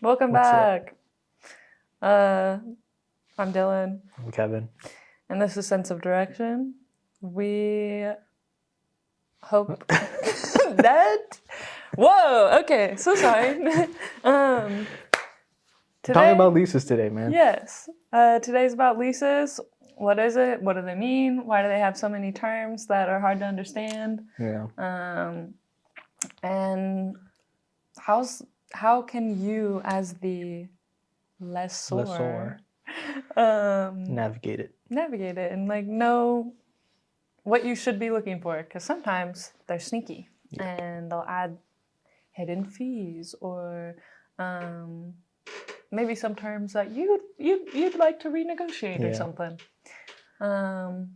Welcome What's up? back. I'm Dylan, I'm Kevin. and this is Sense of Direction. We hope that. Whoa. Okay. So sorry. Today, Talking about leases today, man. yes. Today's about leases. What is it? What do they mean? Why do they have so many terms that are hard to understand? Yeah. And how can you, as the lessor. Navigate it. Navigate it and know what you should be looking for, because sometimes they're sneaky and they'll add hidden fees or maybe some terms that you'd like to renegotiate or something. Do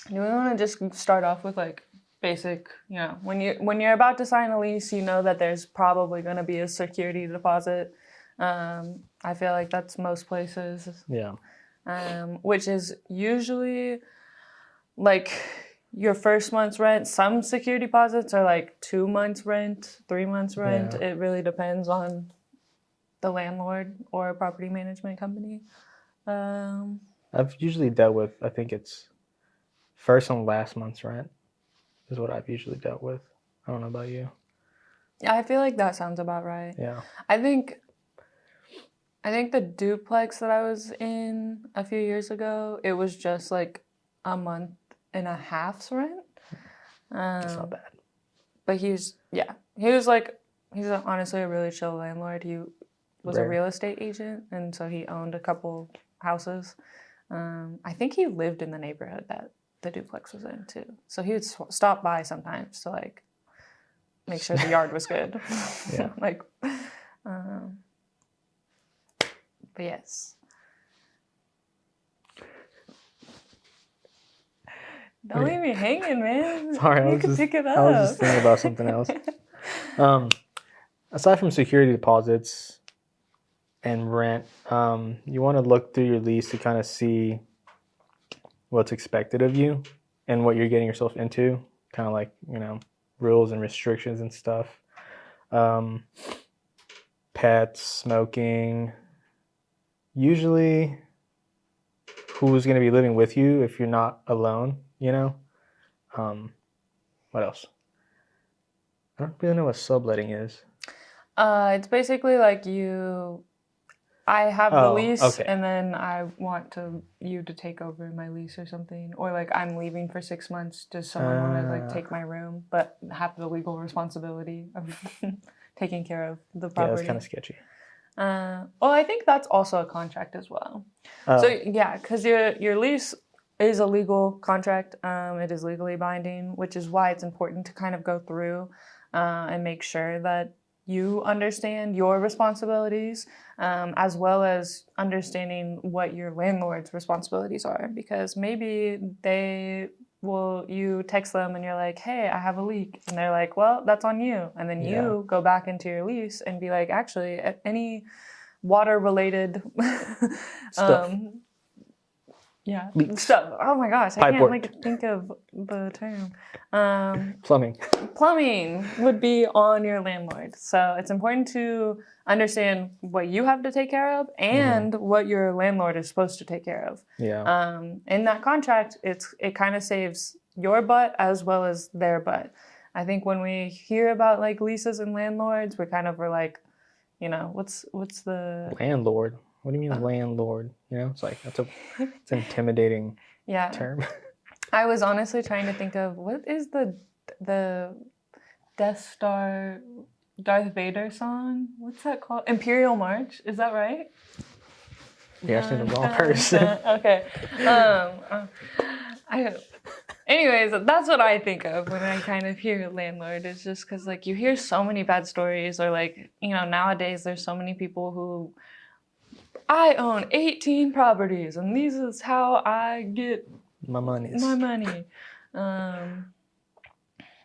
we want to just start off with basic, when you're about to sign a lease, you know that there's probably going to be a security deposit. I feel like that's most places. Yeah. Which is usually your first month's rent. Some security deposits are 2 months rent, 3 months rent. Yeah. It really depends on the landlord or property management company. I've usually dealt with, I think it's first and last month's rent is what I've usually dealt with. I don't know about you. Yeah, I feel like that sounds about right. Yeah. I think the duplex that I was in a few years ago, it was just a month and a half's rent. That's not bad. But he's honestly a really chill landlord. He was a real estate agent, and so he owned a couple houses. I think he lived in the neighborhood that the duplex was in too. So he would stop by sometimes to make sure the yard was good. Yeah. But yes. Don't leave me hanging, man. Sorry, you can pick it up. I was just thinking about something else. Aside from security deposits and rent, you want to look through your lease to kind of see what's expected of you and what you're getting yourself into, kind of rules and restrictions and stuff. Pets, smoking, usually who's going to be living with you if you're not alone, what else? I don't really know what subletting is. It's basically I have the lease, okay. and then I want you to take over my lease or something, or I'm leaving for 6 months. Does someone want to take my room, but have the legal responsibility of taking care of the property? Yeah, that's kind of sketchy. Well, I think that's also a contract as well. So yeah, because your lease is a legal contract. It is legally binding, which is why it's important to kind of go through and make sure that you understand your responsibilities, as well as understanding what your landlord's responsibilities are. Because maybe you text them and you're like, hey, I have a leak. And they're like, well, that's on you. And then you go back into your lease and be like, actually, any water-related stuff. Stuff. Oh my gosh, I Pipework. can't think of the term. Plumbing would be on your landlord. So it's important to understand what you have to take care of and what your landlord is supposed to take care of. Yeah. In that contract, it kind of saves your butt as well as their butt. I think when we hear about leases and landlords, we're what's the landlord? What do you mean landlord? It's it's an intimidating term. I was honestly trying to think of what is the Death Star Darth Vader song? What's that called? Imperial March. Is that right? You're asking the wrong person. Okay. Anyways, that's what I think of when I kind of hear landlord. It's just because you hear so many bad stories, or nowadays there's so many people who, I own 18 properties and this is how I get my money.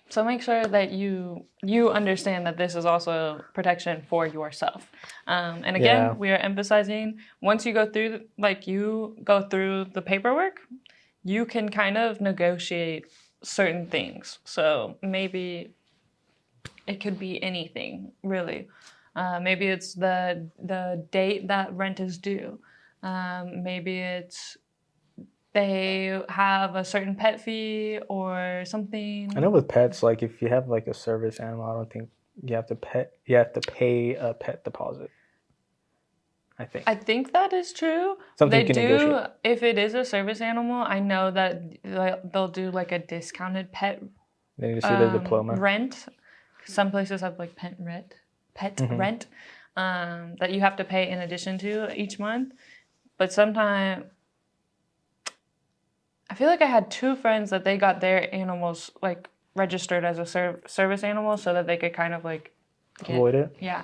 So make sure that you understand that this is also protection for yourself. And again, we are emphasizing once you go through the paperwork, you can kind of negotiate certain things. So maybe it could be anything, really. Maybe it's the date that rent is due. Maybe it's they have a certain pet fee or something. I know with pets, like if you have like a service animal, I don't think you have to pay a pet deposit. I think that is true. Something They you can do, negotiate. if it is a service animal, I know that they'll do like a discounted pet They need to see the diploma. rent. Some places have like pet rent that you have to pay in addition to each month. But sometimes I feel like I had 2 friends that they got their animals like registered as a service animal so that they could kind of like Avoid it. Yeah.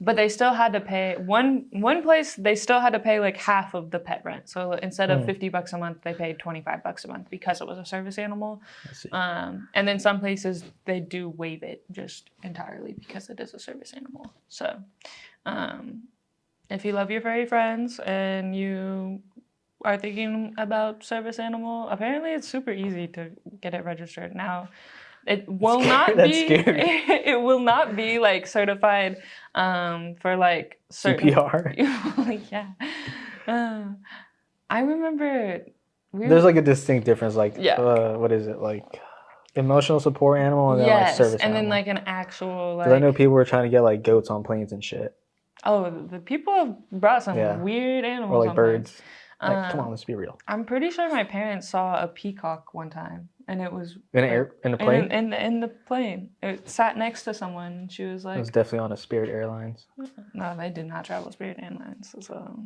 But they still had to pay one place. They still had to pay like half of the pet rent. So instead of $50 a month, they paid $25 a month because it was a service animal. I see. And then some places they do waive it just entirely because it is a service animal. So, if you love your furry friends and you are thinking about service animal, apparently it's super easy to get it registered now. It will not be. It will not be like certified for like certain CPR. Yeah. I remember. There's like a distinct difference. Like, Yeah. What is it like? Emotional support animal and then like service and animal. then like an actual like. 'Cause I know people were trying to get like goats on planes and shit. Oh, the people have brought some weird animals. Or like on birds. planes. Like, come on, let's be real. I'm pretty sure my parents saw a peacock one time, and it was in a plane. In the plane, it sat next to someone. And she was like, "It was definitely on a Spirit Airlines." No, they did not travel Spirit Airlines. So,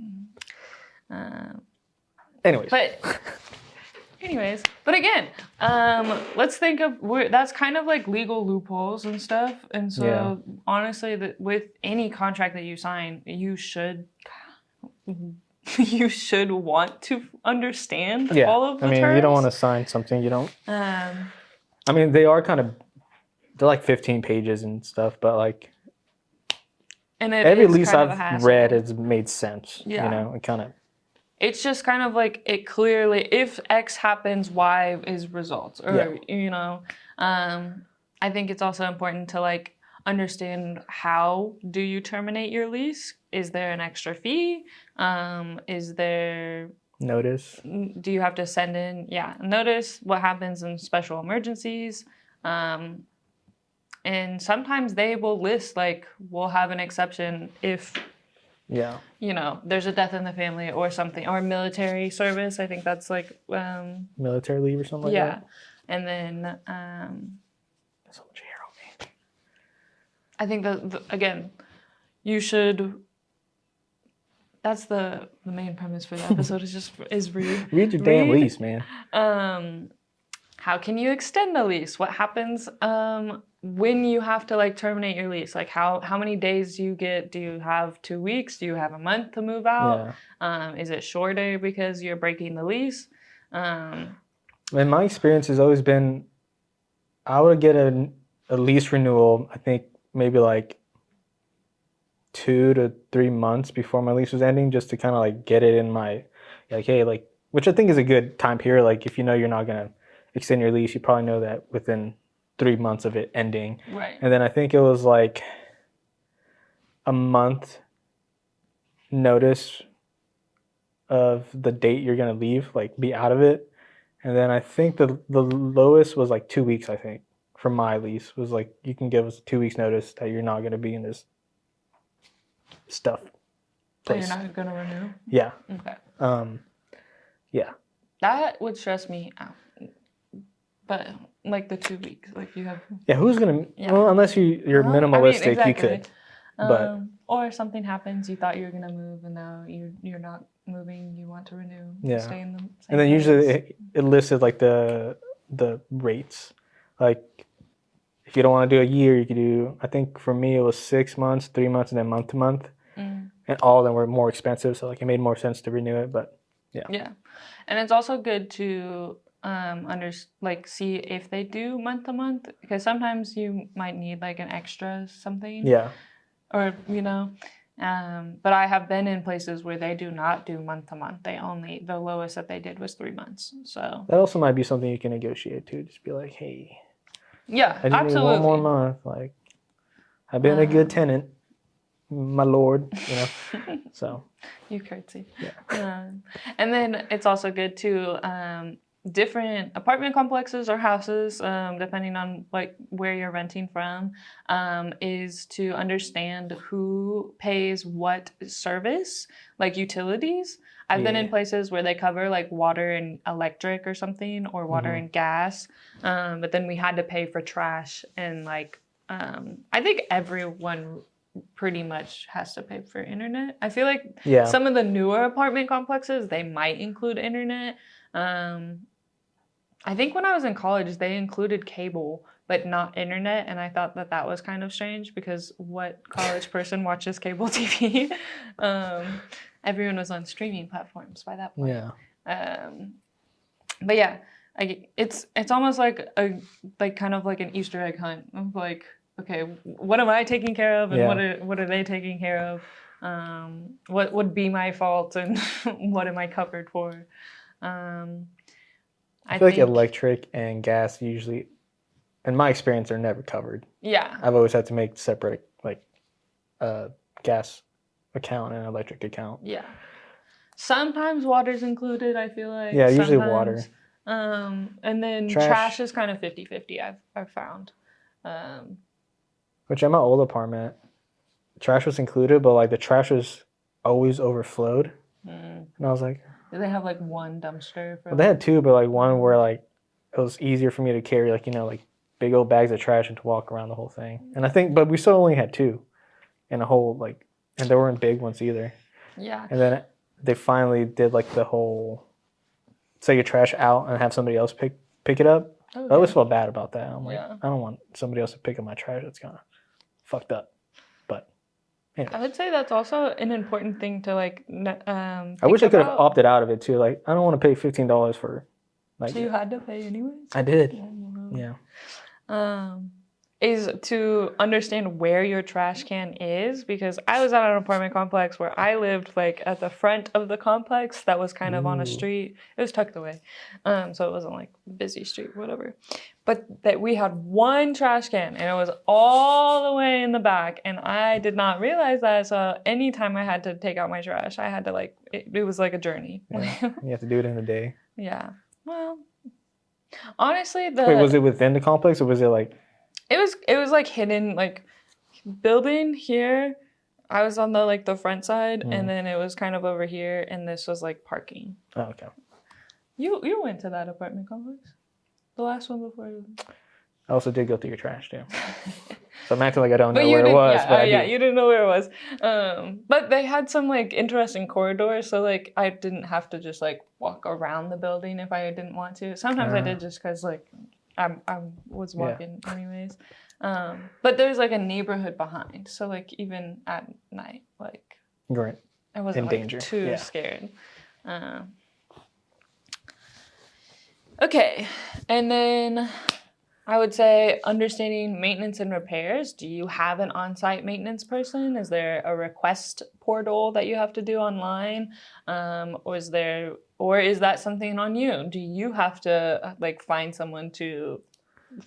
anyways, but again, let's think of that's kind of like legal loopholes and stuff. And so, honestly, with any contract that you sign, you should want to understand all of the terms. You don't want to sign something you don't. They're like 15 pages and stuff, but like and every lease I've read has made sense. Yeah. You know, it kind of. It's just kind of like it clearly, if X happens, Y is results. Or, I think it's also important to like understand how do you terminate your lease? Is there an extra fee? Is there notice? Do you have to send in notice? What happens in special emergencies? And sometimes they will list like we'll have an exception if there's a death in the family or something, or military service. I think that's like military leave or something like that. And then there's so much hair on me. I think that again, you should. That's the main premise for the episode is read your damn lease, man. How can you extend a lease? What happens when you have to like terminate your lease? Like how many days do you get? Do you have 2 weeks? Do you have a month to move out? Is it shorter because you're breaking the lease? And my experience has always been, I would get a lease renewal. I think maybe like 2 to 3 months before my lease was ending, just to kind of like get it in my which I think is a good time period. Like if you know you're not gonna extend your lease, you probably know that within 3 months of it ending. Right. And then I think it was like a month notice of the date you're gonna leave, like be out of it. And then I think the lowest was like 2 weeks. I think for my lease was like you can give us 2 weeks notice that you're not gonna be in this stuff. So you're not gonna renew? Yeah. Okay. Yeah. That would stress me out. But like the 2 weeks, like you have. Yeah, who's gonna? Yeah. Well, unless you're minimalistic, exactly. You could. But or something happens, you thought you were gonna move, and now you're not moving. You want to renew. Yeah. Stay in the same and then place. Usually it listed like the rates, like if you don't want to do a year, you could do. I think for me it was 6 months, 3 months, and then month to month, and all of them were more expensive. So like it made more sense to renew it, but yeah. Yeah, and it's also good to see if they do month to month, because sometimes you might need like an extra something. Yeah. Or but I have been in places where they do not do month to month. The lowest that they did was 3 months. So that also might be something you can negotiate too. Just be like, hey. Yeah, I just absolutely. need 1 more month. Like, I've been a good tenant. my lord, you know. So You curtsy. yeah. And then it's also good to different apartment complexes or houses, depending on like where you're renting from, is to understand who pays what service, like utilities. I've been in places where they cover like water and electric or something, or water and gas, but then we had to pay for trash and like I think everyone pretty much has to pay for internet. I feel like some of the newer apartment complexes, they might include internet. I think when I was in college, they included cable, but not internet. And I thought that that was kind of strange because what college person watches cable TV? Everyone was on streaming platforms by that point. Yeah. But yeah, it's almost like kind of like an Easter egg hunt of like, okay, what am I taking care of, and what are they taking care of? What would be my fault, and what am I covered for? I feel like electric and gas usually, in my experience, are never covered. Yeah. I've always had to make separate like gas account and electric account. Yeah. Sometimes water's included, I feel like. Yeah, usually water. And then trash is kind of 50-50, I've found. Which in my old apartment, trash was included, but like the trash was always overflowed. And I was like, did they have like one dumpster? Well, they had two, but like one where like it was easier for me to carry, like, you know, like big old bags of trash and to walk around the whole thing. And I think, but we still only had two in a whole, like, and they weren't big ones either. Yeah. And then they finally did like the whole take your trash out and have somebody else pick it up. Okay. I always felt bad about that. I'm like, I don't want somebody else to pick up my trash. That's kind of fucked up. But anyway. I would say that's also an important thing to like. I wish I could have opted out of it too. Like, I don't want to pay $15 for. Like, so you had to pay anyways? I did. Yeah. Is to understand where your trash can is, because I was at an apartment complex where I lived like at the front of the complex that was kind of on a street. It was tucked away, so it wasn't like busy street, whatever. But that we had one trash can and it was all the way in the back, and I did not realize that. So anytime I had to take out my trash, I had to like it was like a journey. Yeah. You have to do it in a day. Yeah. Well, honestly, wait, was it within the complex or was it like? It was like hidden, like building here. I was on the front side, and then it was kind of over here, and this was like parking. Oh, okay. You went to that apartment complex, the last one before you. I also did go through your trash too. So I'm acting like I don't know where it was. Yeah, but you didn't know where it was. But they had some like interesting corridors, so like I didn't have to just like walk around the building if I didn't want to. Sometimes I did just because like. I was walking anyways. But there's like a neighborhood behind. So like even at night, like right. I wasn't in danger. Too scared. Okay. And then I would say understanding maintenance and repairs. Do you have an on-site maintenance person? Is there a request portal that you have to do online? Or is that something on you? Do you have to like find someone to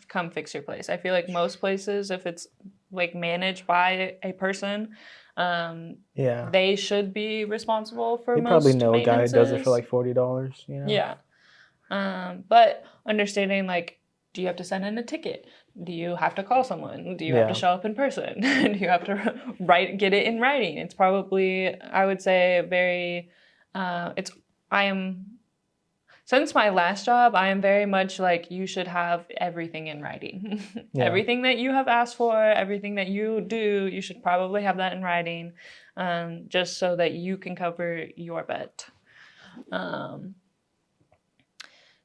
come fix your place? I feel like most places, if it's like managed by a person, they should be responsible for most probably know a guy who does it for like $40, you know? Yeah. But understanding like, do you have to send in a ticket? Do you have to call someone? Do you have to show up in person? Do you have to get it in writing? It's probably, I would say, very, since my last job, I am very much like, you should have everything in writing. Everything that you have asked for, everything that you do, you should probably have that in writing, just so that you can cover your bet.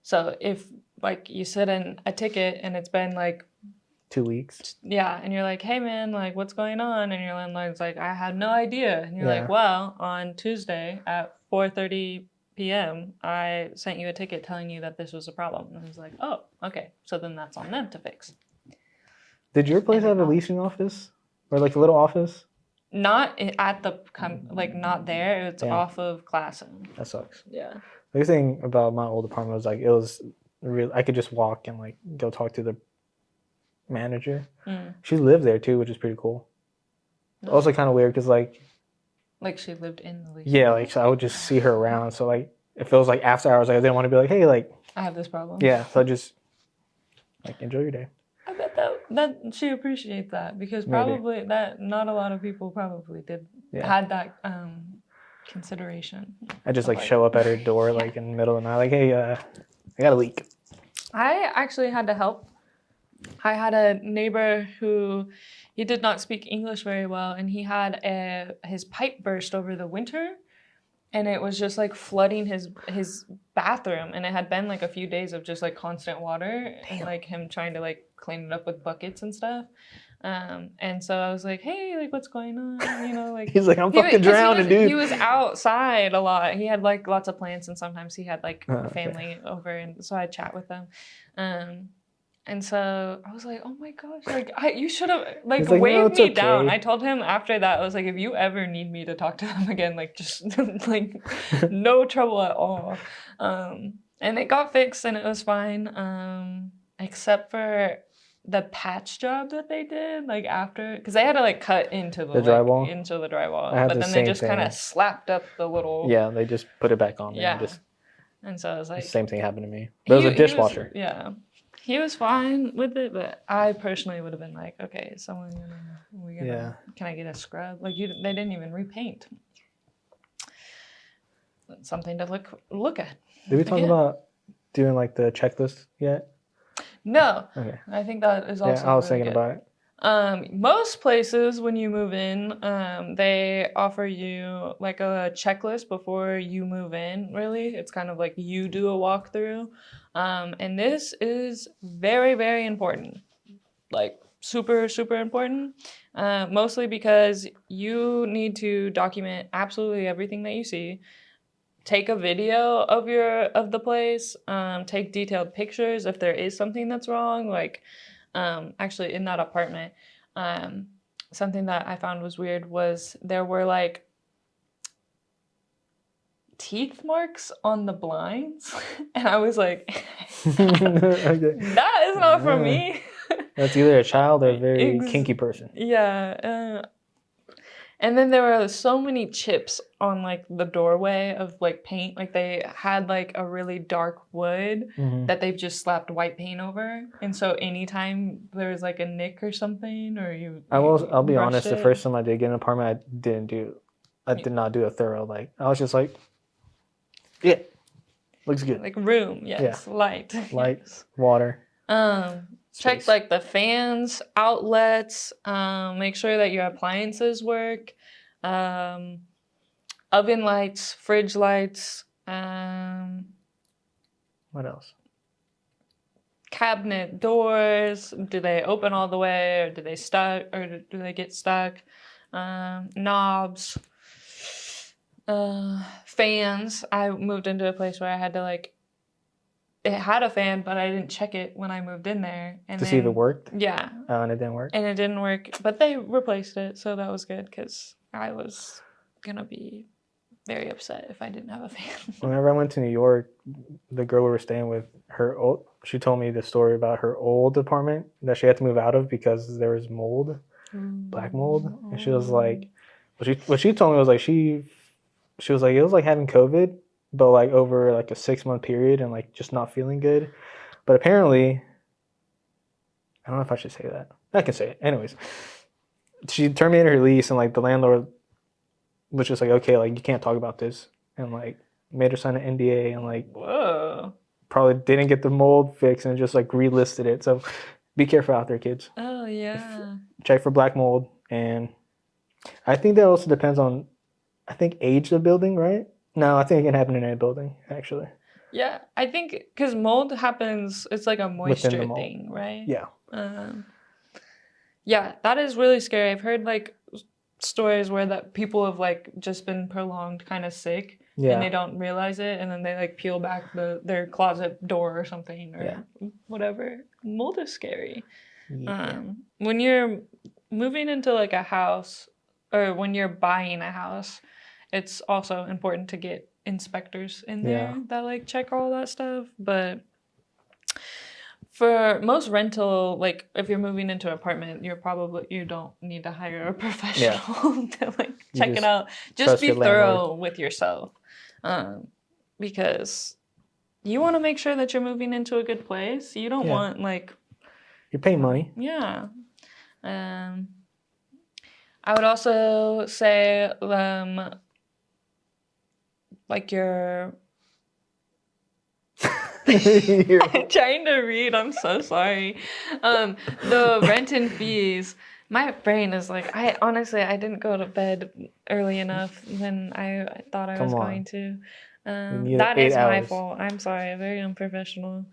So if like you send in a ticket and it's been like 2 weeks. Yeah, and you're like, hey man, like what's going on? And your landlord's like, I had no idea. And you're like, well, on Tuesday at 4:30 p.m. I sent you a ticket telling you that this was a problem. And he's like, oh, okay. So then that's on them to fix. Did your place have a leasing office? Or like a little office? Not at not there. It's off of Classen. That sucks. Yeah. The thing about my old apartment was like it was real. I could just walk and like go talk to the manager. She lived there too, which is pretty cool. No. Also kind of weird because like she lived in the lease. Yeah, like so I would just see her around. So like if it was like after hours, like, I didn't want to be like, hey, like I have this problem. Yeah, so I just like enjoy your day. I bet that she appreciates that because probably that not a lot of people probably had that consideration. I just like show up at her door like in the middle of the night, like, hey, I got a leak. I actually had to help. I had a neighbor who he did not speak English very well, and he had his pipe burst over the winter, and it was just like flooding his bathroom, and it had been like a few days of just like constant water. Damn. And like him trying to like clean it up with buckets and stuff. And so I was like, hey, like what's going on? You know, like he's like, I'm fucking drowning, dude. He was outside a lot. He had like lots of plants, and sometimes he had like family over, and so I'd chat with them. And so I was like, oh my gosh, like you should have like waved me down. I told him after that, I was like, if you ever need me to talk to them again, like just like no trouble at all. And it got fixed and it was fine. Except for the patch job that they did, like after, because they had to like cut into the drywall, but then they just kind of slapped up the little. Yeah, they just put it back on there. Yeah. And so I was like, the same thing happened to me. There was a dishwasher. He was fine with it, but I personally would have been like, okay, is someone can I get a scrub? Like they didn't even repaint. Something to look at. Did we talk about doing like the checklist yet? No. Okay. I think that is also. Yeah, I was thinking about it. Most places when you move in, they offer you like a checklist before you move in. Really, it's kind of like you do a walkthrough. And this is very, very important, like super, super important, mostly because you need to document absolutely everything that you see, take a video of the place, take detailed pictures if there is something that's wrong, like actually in that apartment, something that I found was weird was there were like teeth marks on the blinds, and I was like, that is not for me. That's either a child or a very kinky person. Yeah. And then there were so many chips on like the doorway of like paint, like they had like a really dark wood that they've just slapped white paint over, and so anytime there was like a nick or something, or I'll be honest, the first time I did get an apartment, I did not do a thorough, like I was just like, yeah, looks good. Like room, yes. Yeah. Light, yes. Water. Check like the fans, outlets. Make sure that your appliances work. Oven lights, fridge lights. What else? Cabinet doors. Do they open all the way, or do they get stuck? Knobs. Fans. I moved into a place where I had to it had a fan, but I didn't check it when I moved in there. And see if it worked? Yeah. Oh, and it didn't work? And it didn't work, but they replaced it, so that was good because I was going to be very upset if I didn't have a fan. Whenever I went to New York, the girl we were staying with, she told me the story about her old apartment that she had to move out of because there was mold, black mold. And she was like, what she told me was like, she was like, it was like having COVID, but like over like a 6-month period and like just not feeling good. But apparently, I don't know if I should say that. I can say it. Anyways, she terminated her lease and like the landlord was just like, okay, like you can't talk about this, and like made her sign an NDA and like probably didn't get the mold fixed and just like relisted it. So be careful out there, kids. Oh yeah. Check for black mold, and I think that also depends on, I think, age of the building, right? No, I think it can happen in any building, actually. Yeah, I think because mold happens, it's like a moisture thing, right? Yeah. Yeah, that is really scary. I've heard like stories where that people have like just been prolonged kind of sick, and they don't realize it, and then they like peel back their closet door or something or whatever. Mold is scary. Yeah. When you're moving into like a house, or when you're buying a house, it's also important to get inspectors in there that like check all that stuff. But For most rental, like if you're moving into an apartment, you don't need to hire a professional to like check it out. Just be thorough with yourself, because you want to make sure that you're moving into a good place. You don't want like you're paying money. Yeah. I would also say like your I'm trying to read. I'm so sorry. The rent and fees. My brain is like, I didn't go to bed early enough when I thought I was going to. That is my fault. I'm sorry. Very unprofessional.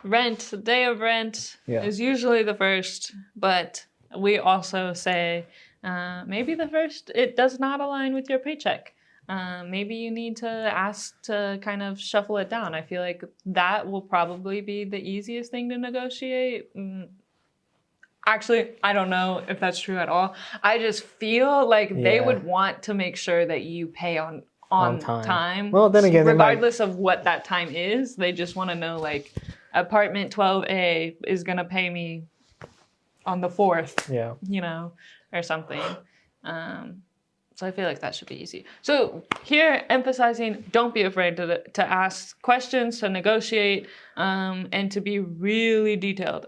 Day of rent is usually the first, but we also say maybe the first, it does not align with your paycheck. Maybe you need to ask to kind of shuffle it down. I feel like that will probably be the easiest thing to negotiate. Actually, I don't know if that's true at all. I just feel like they would want to make sure that you pay on time. Well, then again, regardless of what that time is, they just want to know like apartment 12A is going to pay me on the 4th, or something. So I feel like that should be easy. So here, emphasizing, don't be afraid to ask questions, to negotiate, and to be really detailed.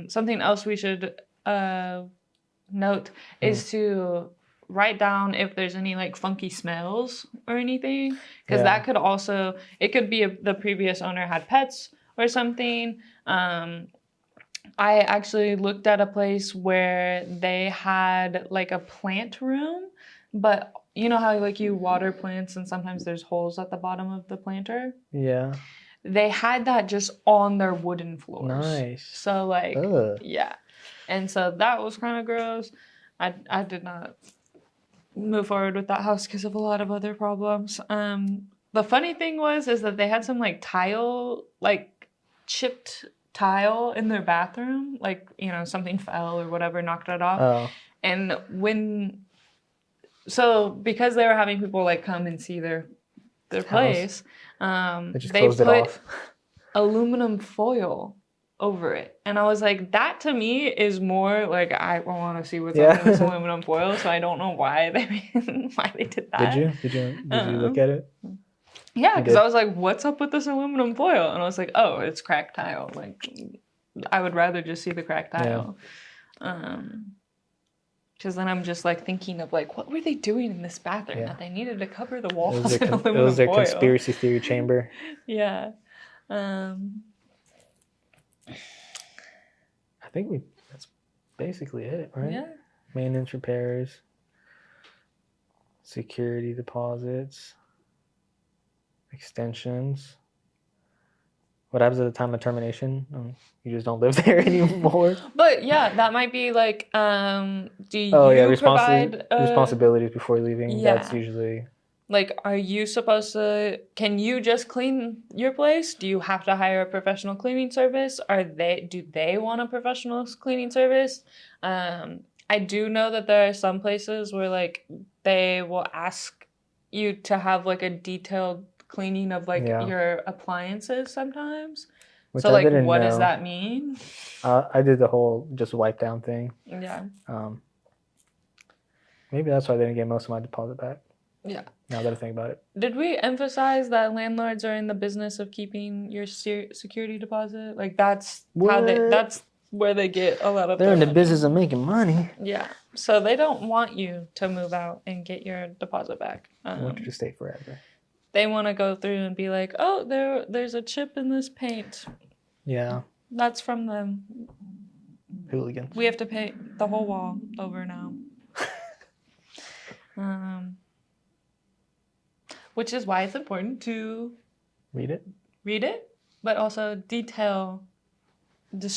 Something else we should note is to write down if there's any like funky smells or anything, because that could also, it could be the previous owner had pets or something. I actually looked at a place where they had like a plant room, but you know how like you water plants and sometimes there's holes at the bottom of the planter? Yeah. They had that just on their wooden floors. Nice. So like, And so that was kind of gross. I did not move forward with that house because of a lot of other problems. The funny thing is that they had some like tile, like chipped tile in their bathroom, like something fell or whatever, knocked it off. And because they were having people like come and see their place, they put aluminum foil over it, and I was like, that to me is more like I want to see what's under this aluminum foil. So I don't know why they did that. Did you look at it? Yeah, because I was like, what's up with this aluminum foil? And I was like, oh, it's cracked tile. Like, I would rather just see the cracked tile. Because then I'm just like thinking of like, what were they doing in this bathroom that they needed to cover the walls with aluminum foil? It was their conspiracy theory chamber. Yeah. I think that's basically it, right? Yeah. Maintenance, repairs, security deposits, extensions. What happens at the time of termination? You just don't live there anymore. But yeah, that might be like, do you provide responsibilities before leaving? Yeah. That's usually like, are you supposed to? Can you just clean your place? Do you have to hire a professional cleaning service? Do they want a professional cleaning service? I do know that there are some places where like they will ask you to have like a detailed cleaning of like your appliances sometimes. Which so like what does that mean? I did the whole just wipe down thing. Yeah. Maybe that's why I didn't get most of my deposit back. Yeah. Now that I think about it. Did we emphasize that landlords are in the business of keeping your security deposit? Like that's that's where they get a lot of They're in the money. business of making money. Yeah. So they don't want you to move out and get your deposit back. I want you to stay forever. They want to go through and be like, oh, there's a chip in this paint. Yeah. That's from them. Hooligans. We have to pay the whole wall over now. Which is why it's important to read it, but also detail.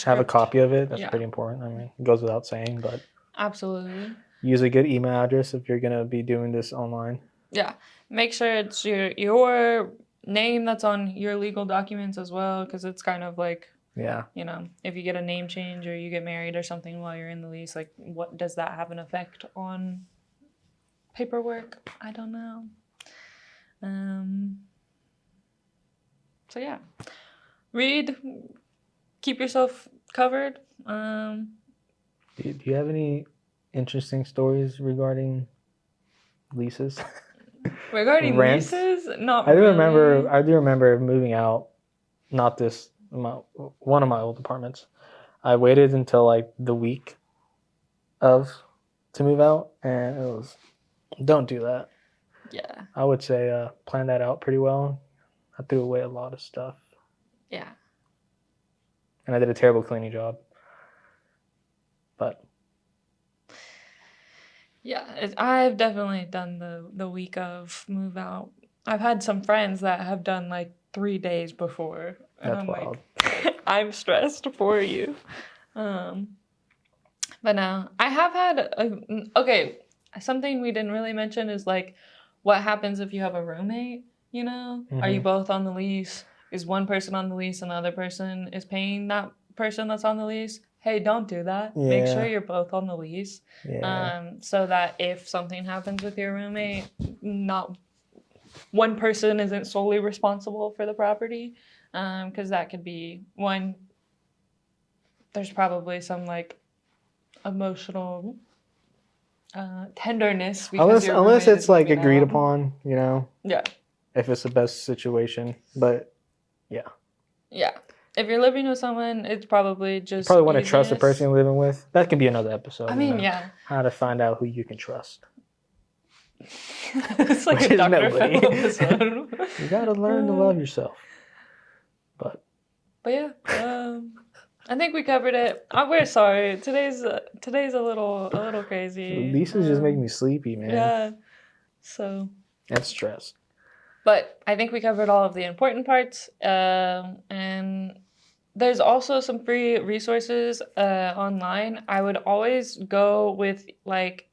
Have a copy of it. That's pretty important. I mean, it goes without saying, but absolutely. Use a good email address if you're gonna be doing this online. Yeah, make sure it's your name that's on your legal documents as well, because it's kind of like if you get a name change or you get married or something while you're in the lease, like what does that have an effect on paperwork? I don't know. So yeah, read, keep yourself covered. Do you have any interesting stories regarding leases? Regarding Rents? leases, not I do really. remember moving out. Not this. One of my old apartments. I waited until like the week to move out, and it was, don't do that. Yeah. I would say plan that out pretty well. I threw away a lot of stuff. Yeah. And I did a terrible cleaning job. But yeah, I've definitely done the week of move out. I've had some friends that have done like 3 days before, and that's I'm wild. like, I'm stressed for you. But no, I have had okay. Something we didn't really mention is like, what happens if you have a roommate? You know, are you both on the lease? Is one person on the lease and the other person is paying that person that's on the lease? Hey, don't do that. Yeah. Make sure you're both on the lease. Yeah. So that if something happens with your roommate, not one person isn't solely responsible for the property. Because that could be one. There's probably some like emotional tenderness because unless it's like agreed upon, you know. Yeah. If it's the best situation, but yeah. Yeah. If you're living with someone, it's probably just. You probably want to trust the person you're living with. That could be another episode. I mean, yeah. How to find out who you can trust. It's like a Dr. Phil episode. You gotta learn to love yourself. But yeah, I think we covered it. We're sorry. Today's a little crazy. Leases just make me sleepy, man. Yeah. So. And stressed. But I think we covered all of the important parts. And there's also some free resources online. I would always go with like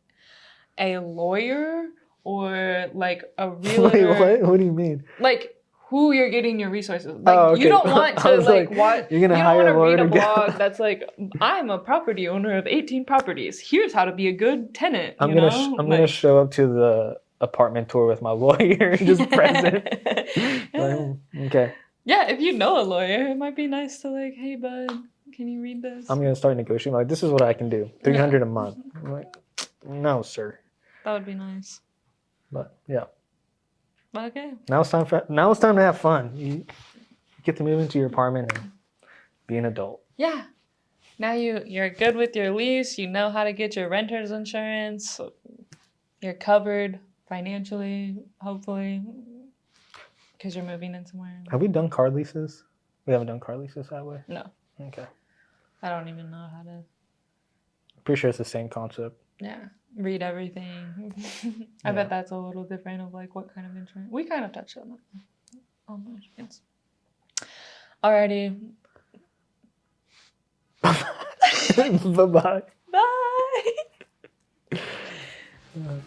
a lawyer or like a realtor. Wait, what do you mean? Like who you're getting your resources. Like okay. You don't want to like watch. You're gonna hire a lawyer read a blog that's like, I'm a property owner of 18 properties. Here's how to be a good tenant. I'm gonna show up to the apartment tour with my lawyer and just present. Okay. Yeah, if you know a lawyer, it might be nice to like, hey bud, can you read this? I'm gonna start negotiating. Like, this is what I can do. $300 a month. I'm like, no, sir. That would be nice. But yeah. Okay. Now it's time to have fun. You get to move into your apartment and be an adult. Yeah. Now you're good with your lease. You know how to get your renter's insurance. You're covered financially, hopefully, because you're moving in somewhere. Have we done car leases? We haven't done car leases that way? No. Okay. I don't even know how to. Pretty sure it's the same concept. Yeah. Read everything. I bet that's a little different of like what kind of insurance. We kind of touched on that. Yes. Alrighty. Bye-bye. Bye.